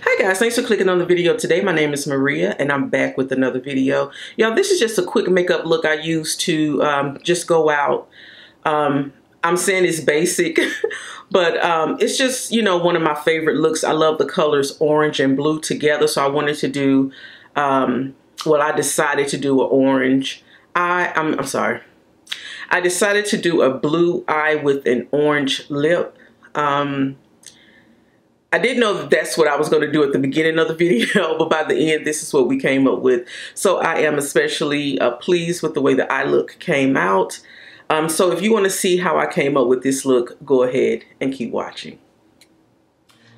Hi guys, thanks for clicking on the video today. My name is Maria and I'm back with another video. Y'all, this is just a quick makeup look I use to just go out. I'm saying it's basic, but it's just, you know, one of my favorite looks. I love the colors orange and blue together, so I wanted to do, well, I decided to do an orange eye. I'm sorry. I decided to do a blue eye with an orange lip. I didn't know that that's what I was going to do at the beginning of the video, but by the end, this is what we came up with. So I am especially pleased with the way the eye look came out. So if you want to see how I came up with this look, go ahead and keep watching.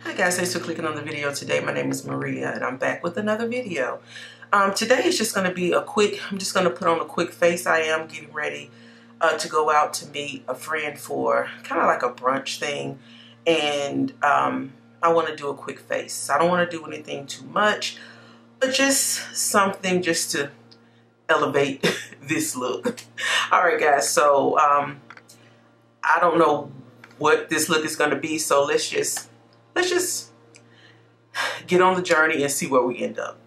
Hi guys, thanks for clicking on the video today. My name is Maria and I'm back with another video. Today is just going to be a quick, I'm just going to put on a quick face. I am getting ready to go out to meet a friend for kind of like a brunch thing. And I want to do a quick face. I don't want to do anything too much, but just something just to elevate this look. All right, guys. So I don't know what this look is going to be. So let's just get on the journey and see where we end up.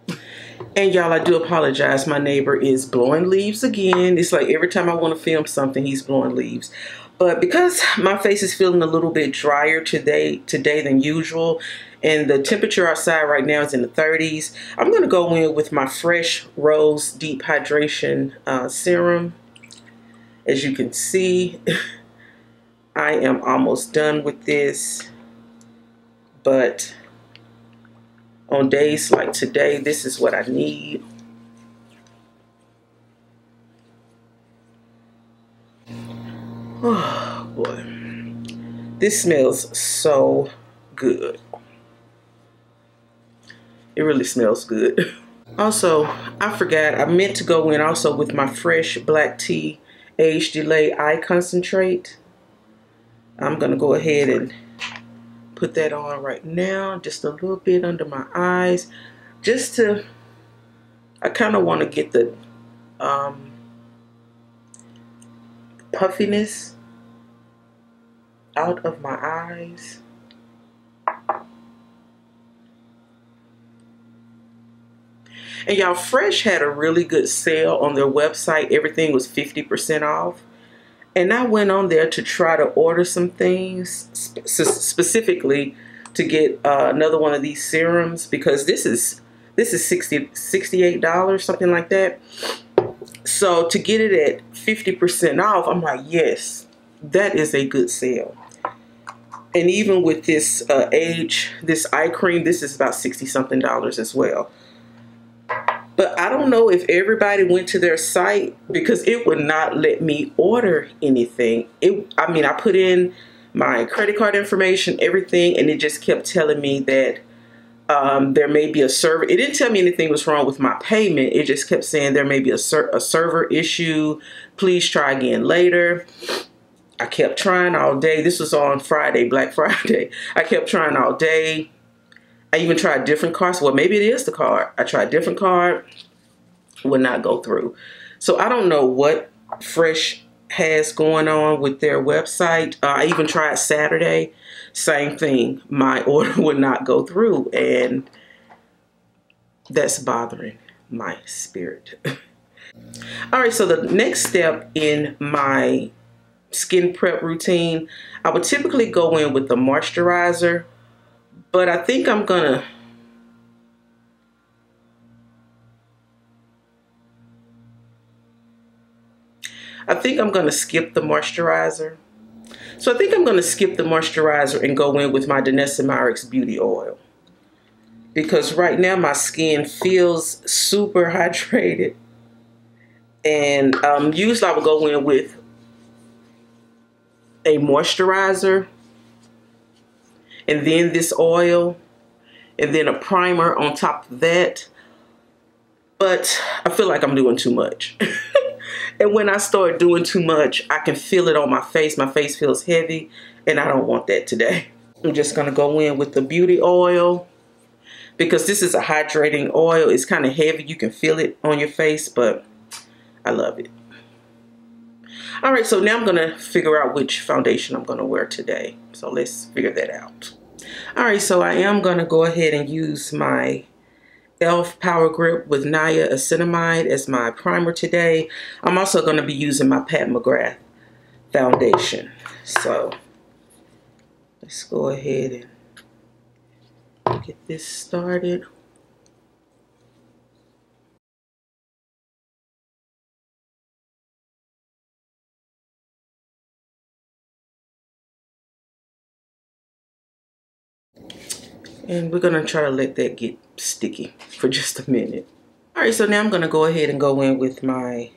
And y'all, I do apologize. My neighbor is blowing leaves again. It's like every time I want to film something, he's blowing leaves. But because my face is feeling a little bit drier today than usual, and the temperature outside right now is in the 30s, I'm going to go in with my Fresh Rose Deep Hydration Serum. As you can see, I am almost done with this. But on days like today, this is what I need. Oh boy, this smells so good. It really smells good. Also, I forgot, I meant to go in also with my Fresh Black Tea Age Delay Eye Concentrate. I'm gonna go ahead and put that on right now, just a little bit under my eyes, just to, I kind of want to get the puffiness out of my eyes. And y'all, Fresh had a really good sale on their website. Everything was 50% off. And I went on there to try to order some things, specifically to get another one of these serums, because this is $68, something like that. So to get it at 50% off, I'm like, yes, that is a good sale. And even with this this eye cream, this is about $60-something as well. But I don't know if everybody went to their site, because it would not let me order anything. I mean, I put in my credit card information, everything, and it just kept telling me that there may be a server. It didn't tell me anything was wrong with my payment. It just kept saying there may be a server issue. Please try again later. I kept trying all day. This was on Friday, Black Friday. I kept trying all day. I even tried different cards. Well, maybe it is the card. I tried different card. Would not go through. So I don't know what Fresh has going on with their website. I even tried Saturday. Same thing. My order would not go through. And that's bothering my spirit. All right. So the next step in my skin prep routine, I would typically go in with the moisturizer. But I think I'm gonna skip the moisturizer. So I think I'm gonna skip the moisturizer and go in with my Danessa Myricks Beauty Oil. Because right now my skin feels super hydrated. And usually I would go in with a moisturizer, and then this oil, and then a primer on top of that. But I feel like I'm doing too much. And when I start doing too much, I can feel it on my face. My face feels heavy, and I don't want that today. I'm just gonna go in with the beauty oil, because this is a hydrating oil. It's kind of heavy. You can feel it on your face, but I love it. All right, so now I'm gonna figure out which foundation I'm gonna wear today. So let's figure that out. All right, so I am going to go ahead and use my e.l.f. Power Grip with niacinamide as my primer today. I'm also going to be using my Pat McGrath foundation. So let's go ahead and get this started. And we're going to try to let that get sticky for just a minute. All right, so now I'm going to go ahead and go in with my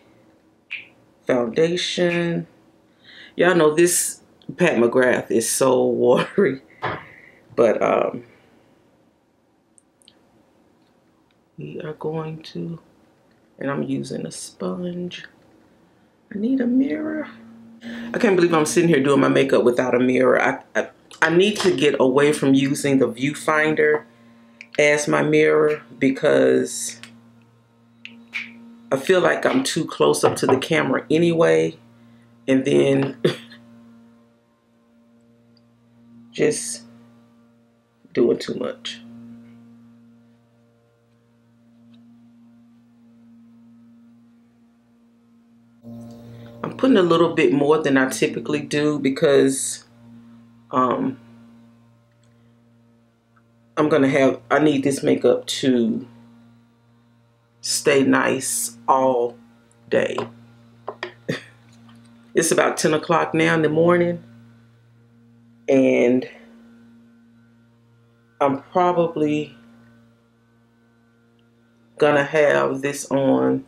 foundation. Y'all know this Pat McGrath is so watery, but we are going to, and I'm using a sponge. I need a mirror. I can't believe I'm sitting here doing my makeup without a mirror. I need to get away from using the viewfinder as my mirror because I feel like I'm too close up to the camera anyway, and then just doing too much. I'm putting a little bit more than I typically do because I need this makeup to stay nice all day. It's about 10 o'clock now in the morning, and I'm probably gonna have this on,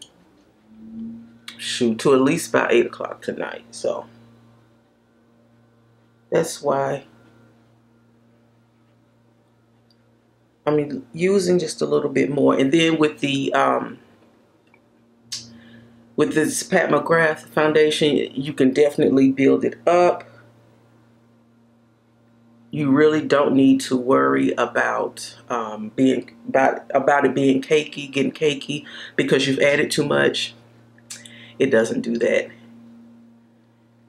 shoot, to at least about 8 o'clock tonight. So that's why I'm using just a little bit more. And then with the with this Pat McGrath foundation, you can definitely build it up. You really don't need to worry about it being cakey, getting cakey, because you've added too much. It doesn't do that.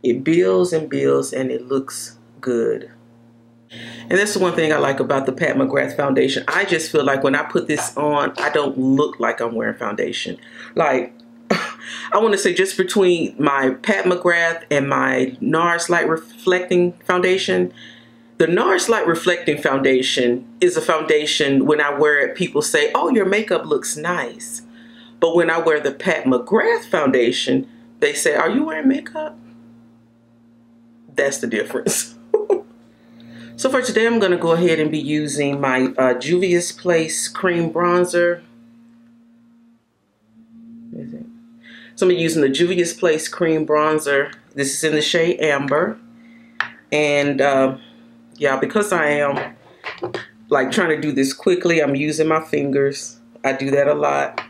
It builds and builds, and it looks good. And that's the one thing I like about the Pat McGrath foundation. I just feel like when I put this on, I don't look like I'm wearing foundation. Like, I want to say, just between my Pat McGrath and my NARS Light Reflecting Foundation, the NARS Light Reflecting Foundation is a foundation, when I wear it, people say, oh, your makeup looks nice. But when I wear the Pat McGrath foundation, they say, are you wearing makeup? That's the difference. So for today, I'm going to go ahead and be using my Juvia's Place Cream Bronzer. So I'm using the Juvia's Place Cream Bronzer. This is in the shade Amber. And yeah, because I am like trying to do this quickly, I'm using my fingers. I do that a lot.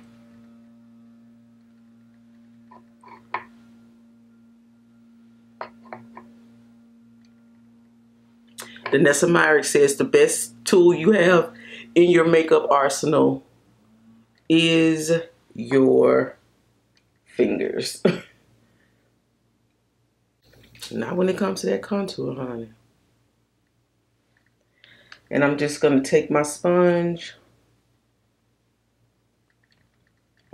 Vanessa Myrick says the best tool you have in your makeup arsenal is your fingers. Not when it comes to that contour, honey. And I'm just going to take my sponge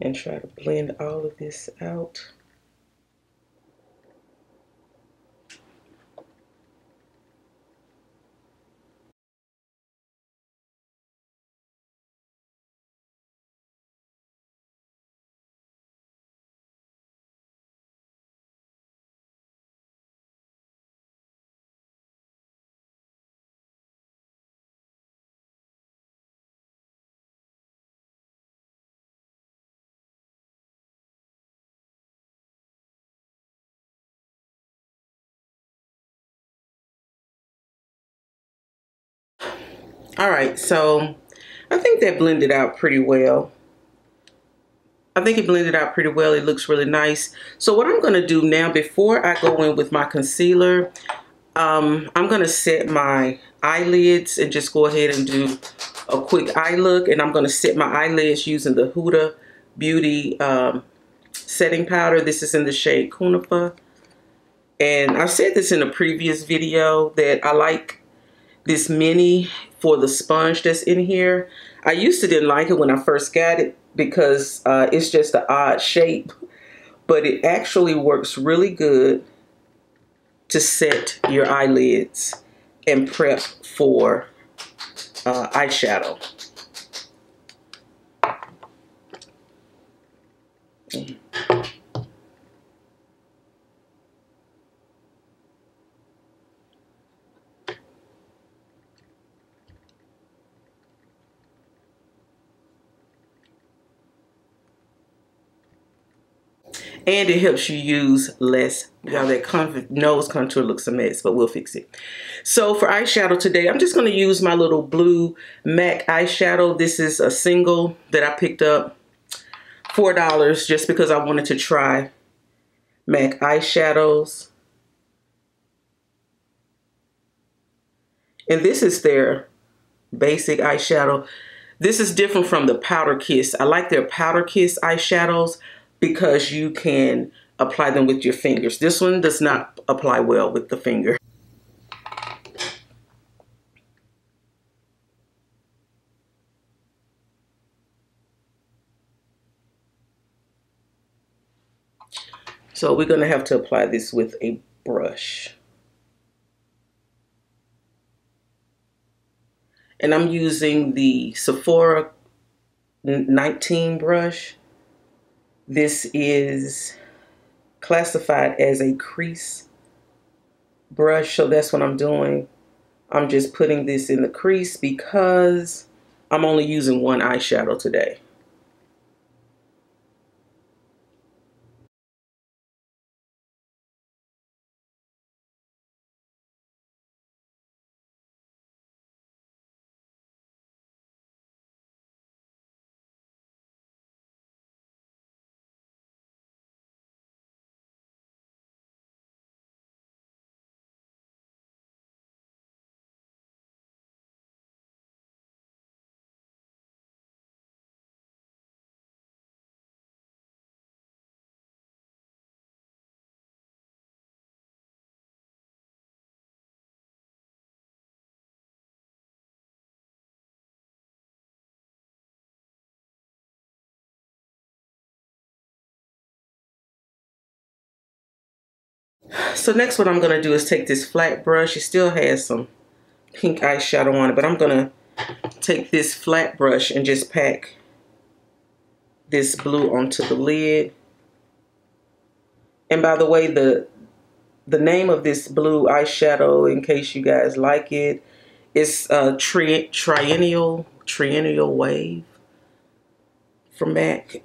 and try to blend all of this out. All right, so I think that blended out pretty well. I think it blended out pretty well. It looks really nice. So what I'm going to do now, before I go in with my concealer, I'm going to set my eyelids and just go ahead and do a quick eye look. And I'm going to set my eyelids using the Huda Beauty setting powder. This is in the shade Cunifa. And I said this in a previous video that I like this mini for the sponge that's in here. I used to didn't like it when I first got it because it's just an odd shape, but it actually works really good to set your eyelids and prep for eyeshadow. And it helps you use less. Now that nose contour looks a mess, but we'll fix it. So for eyeshadow today, I'm just going to use my little blue MAC eyeshadow. This is a single that I picked up, $4, just because I wanted to try MAC eyeshadows. And this is their basic eyeshadow. This is different from the Powder Kiss. I like their Powder Kiss eyeshadows because you can apply them with your fingers. This one does not apply well with the finger. So we're going to have to apply this with a brush. And I'm using the Sephora 19 brush. This is classified as a crease brush, so that's what I'm doing. I'm just putting this in the crease because I'm only using one eyeshadow today. So next what I'm going to do is take this flat brush. It still has some pink eyeshadow on it, but I'm going to take this flat brush and just pack this blue onto the lid. And by the way, the name of this blue eyeshadow, in case you guys like it, is Triennial Wave from MAC.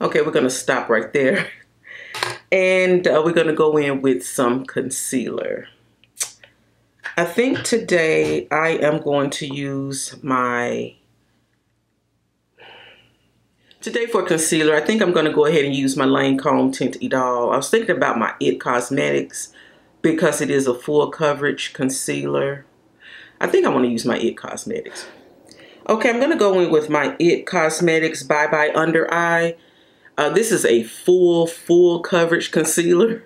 Okay, we're going to stop right there. And we're going to go in with some concealer. I think today I am going to use today for concealer, I think I'm going to go ahead and use my Lancome Tint Idol. I was thinking about my IT Cosmetics because it is a full coverage concealer. I think I want to use my IT Cosmetics. Okay, I'm going to go in with my IT Cosmetics Bye Bye Under Eye. This is a full coverage concealer.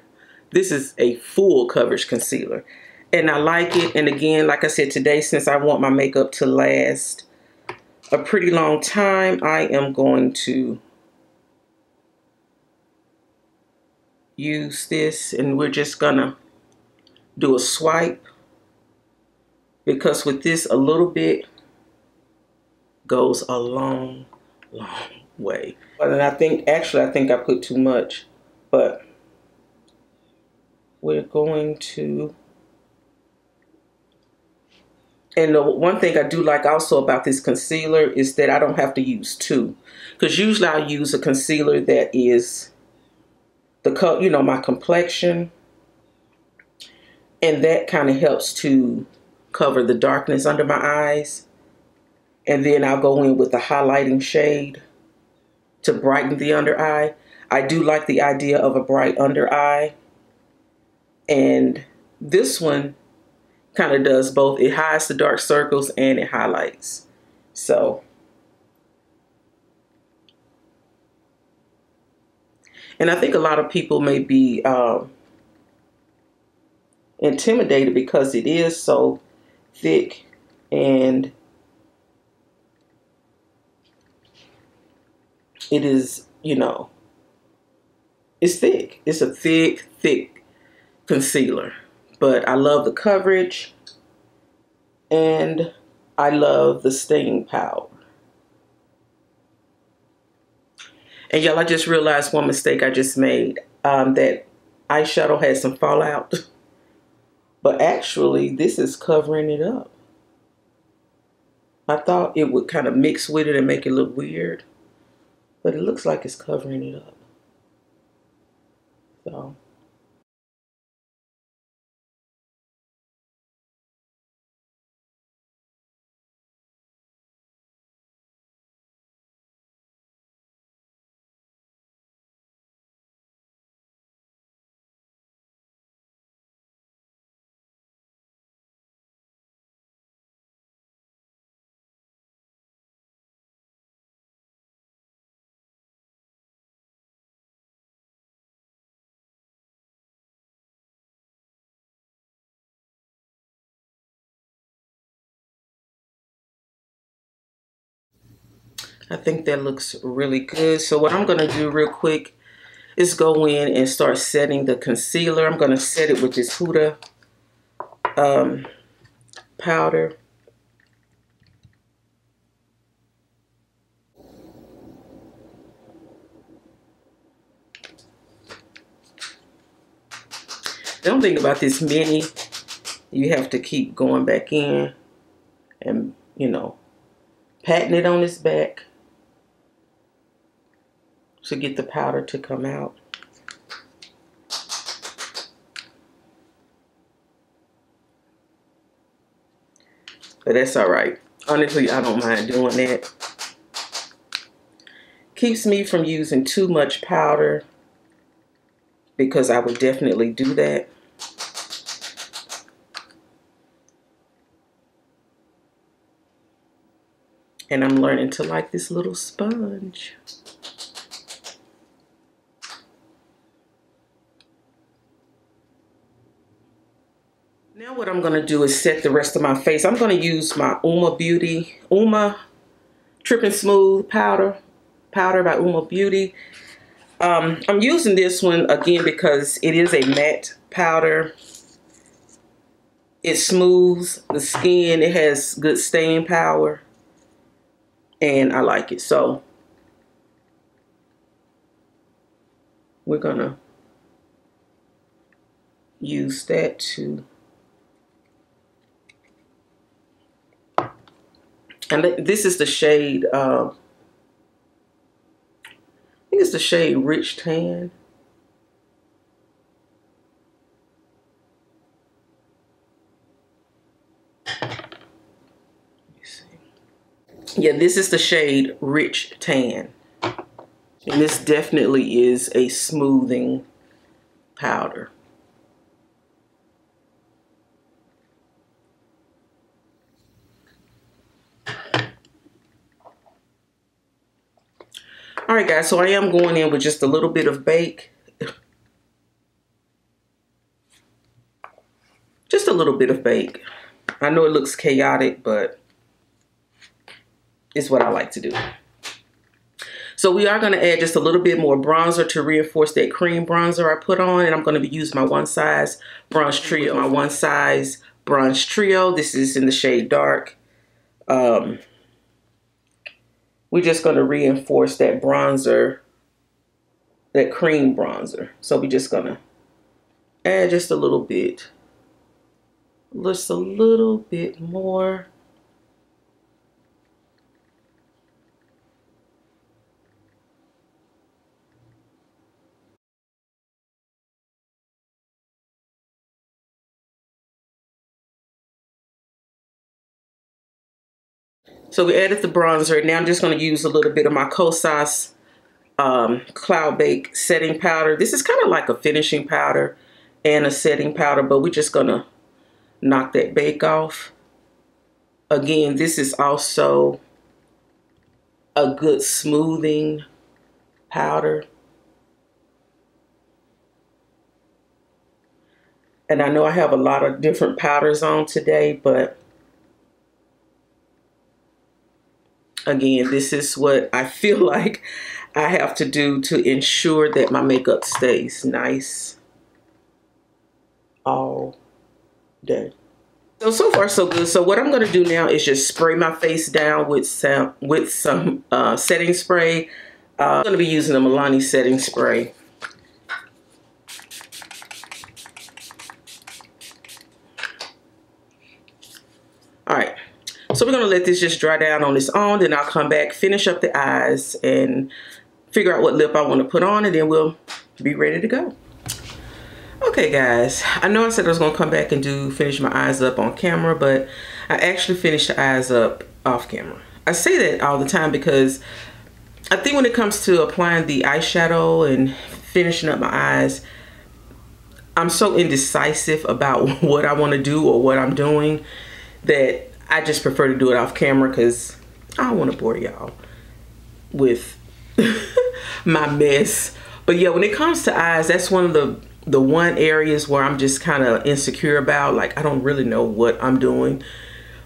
This is a full coverage concealer. And I like it. And again, like I said today, since I want my makeup to last a pretty long time, I am going to use this. And we're just going to do a swipe. Because with this, a little bit goes a long way. And I think, actually, I think I put too much, but we're going to. And the one thing I do like also about this concealer is that I don't have to use two. Because usually I'll use a concealer that is the color, you know, my complexion. And that kind of helps to cover the darkness under my eyes. And then I'll go in with the highlighting shade to brighten the under eye. I do like the idea of a bright under eye. And this one kind of does both. It hides the dark circles and it highlights. So, and I think a lot of people may be intimidated because it is so thick, and it is, you know, it's thick. It's a thick, thick concealer. But I love the coverage, and I love the staying power. And y'all, I just realized one mistake I just made. That eyeshadow had some fallout. But actually, this is covering it up. I thought it would kind of mix with it and make it look weird. But it looks like it's covering it up. So. I think that looks really good. So what I'm going to do real quick is go in and start setting the concealer. I'm going to set it with this Huda powder. The only thing about this mini, you have to keep going back in and, you know, patting it on its back to get the powder to come out. But that's all right. Honestly, I don't mind doing that. Keeps me from using too much powder, because I would definitely do that. And I'm learning to like this little sponge. Now what I'm going to do is set the rest of my face. I'm going to use my Uma Trip and Smooth powder by Uma Beauty. I'm using this one again because it is a matte powder. It smooths the skin. It has good staying power. And I like it. So we're going to use that to... And this is the shade, I think it's the shade Rich Tan. Yeah, this is the shade Rich Tan. And this definitely is a smoothing powder. All right, guys, so I am going in with just a little bit of bake. Just a little bit of bake. I know it looks chaotic, but it's what I like to do. So we are going to add just a little bit more bronzer to reinforce that cream bronzer I put on. And I'm going to be using my One Size Bronze Trio. My One Size Bronze Trio. This is in the shade Dark. we're just going to reinforce that bronzer, that cream bronzer. So we're just going to add just a little bit. Just a little bit more. So we added the bronzer. Now I'm just going to use a little bit of my Kosas Cloud Bake setting powder. This is kind of like a finishing powder and a setting powder, but we're just going to knock that bake off. Again, this is also a good smoothing powder. And I know I have a lot of different powders on today, but again, this is what I feel like I have to do to ensure that my makeup stays nice all day. So far so good. So what I'm going to do now is just spray my face down with some setting spray. I'm going to be using a Milani setting spray. All right. So we're going to let this just dry down on its own. Then I'll come back, finish up the eyes, and figure out what lip I want to put on, and then we'll be ready to go. Okay, guys, I know I said I was going to come back and finish my eyes up on camera, but I actually finished the eyes up off camera. I say that all the time because I think when it comes to applying the eyeshadow and finishing up my eyes, I'm so indecisive about what I want to do or what I'm doing that I just prefer to do it off camera because I don't want to bore y'all with my mess. But yeah, when it comes to eyes, that's one of the one areas where I'm just kind of insecure about. Like, I don't really know what I'm doing,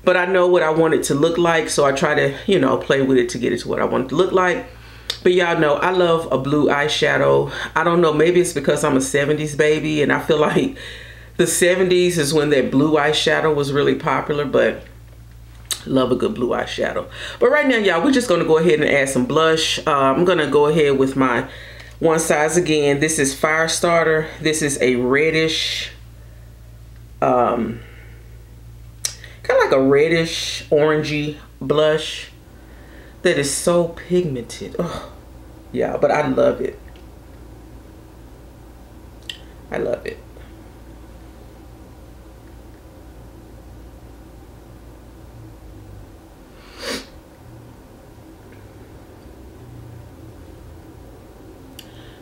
but I know what I want it to look like. So I try to, you know, play with it to get it to what I want it to look like. But y'all know I love a blue eyeshadow. I don't know, maybe it's because I'm a 70s baby and I feel like the 70s is when that blue eyeshadow was really popular, but love a good blue eyeshadow. But right now, y'all, we're just going to go ahead and add some blush. I'm going to go ahead with my one size again. This is Firestarter. This is a reddish, kind of like a reddish orangey blush that is so pigmented. Oh, yeah, but I love it. I love it.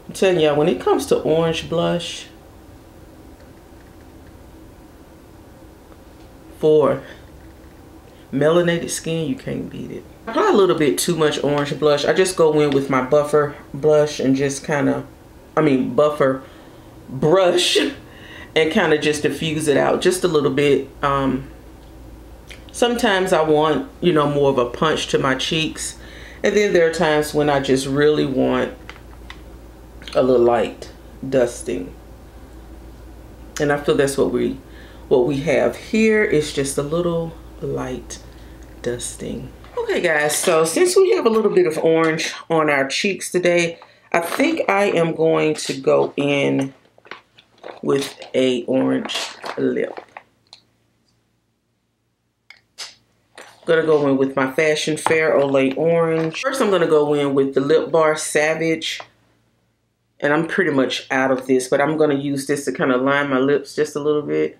I'm telling y'all, when it comes to orange blush for melanated skin, you can't beat it. I apply a little bit too much orange blush. I just go in with my buffer blush and just kind of, buffer brush and kind of just diffuse it out just a little bit. Sometimes I want, you know, more of a punch to my cheeks. And then there are times when I just really want a little light dusting. And I feel that's what we have here is just a little light dusting. Okay, guys, so since we have a little bit of orange on our cheeks today, I think I am going to go in with a orange lip. I'm gonna go in with my Fashion Fair Olay Orange. First, I'm gonna go in with the Lip Bar Savage. And I'm pretty much out of this, but I'm gonna use this to kind of line my lips just a little bit.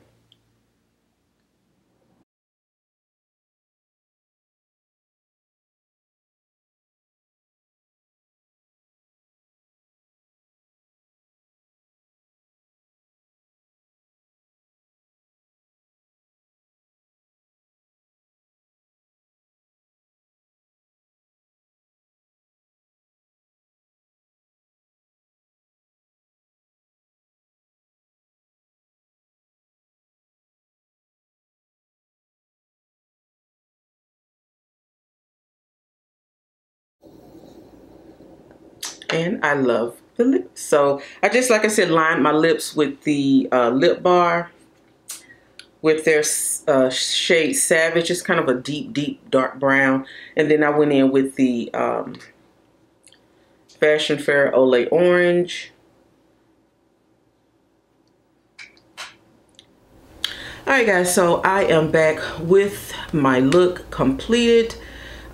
And I love the lips. So I just, like I said, lined my lips with the Lip Bar with their shade Savage. It's kind of a deep dark brown. And then I went in with the Fashion Fair Olay Orange. Alright guys, so I am back with my look completed.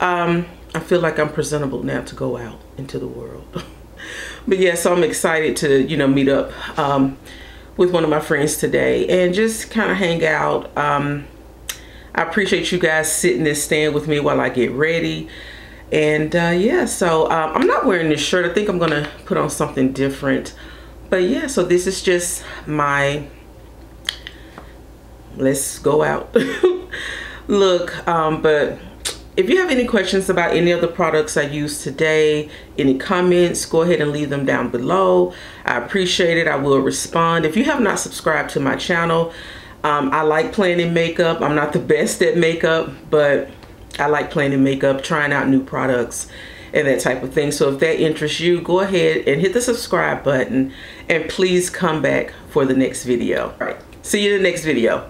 I feel like I'm presentable now to go out into the world. But yeah, so I'm excited to, you know, meet up with one of my friends today and just kind of hang out. I appreciate you guys sitting and staying with me while I get ready. And yeah, so I'm not wearing this shirt. I think I'm gonna put on something different. But yeah, so this is just my let's go out look. But if you have any questions about any of the products I used today, any comments, go ahead and leave them down below. I appreciate it. I will respond. If you have not subscribed to my channel, I like playing in makeup. I'm not the best at makeup, but I like playing in makeup, trying out new products and that type of thing. So if that interests you, go ahead and hit the subscribe button and please come back for the next video. All right, see you in the next video.